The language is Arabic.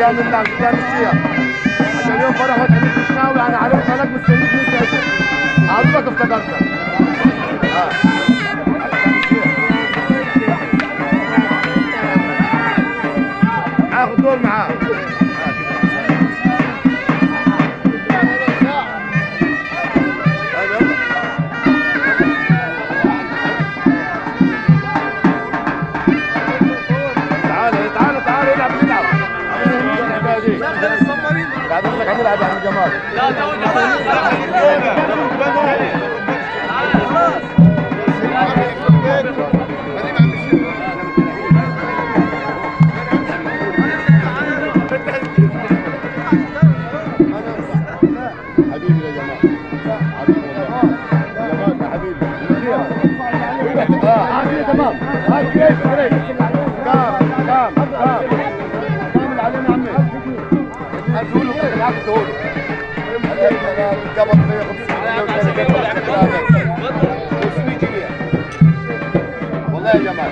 قدام الشيخ عشان يوم فرح وتحديد الشناوي. انا عارف مالك مستنيك لسه يا شيخ. عارفك افتكرتك. هاخد دور معاه. تعال العب نلعب. بعد اذنك هنلعب يا عم جمال. لا حبيبي يا جمال. حبيبي جمال يا حبيبي. حبيبي تمام. هاي كيف كامل علينا عمي. هتقولوا كده معاك تقولوا. قبل 150 والله يا جمال.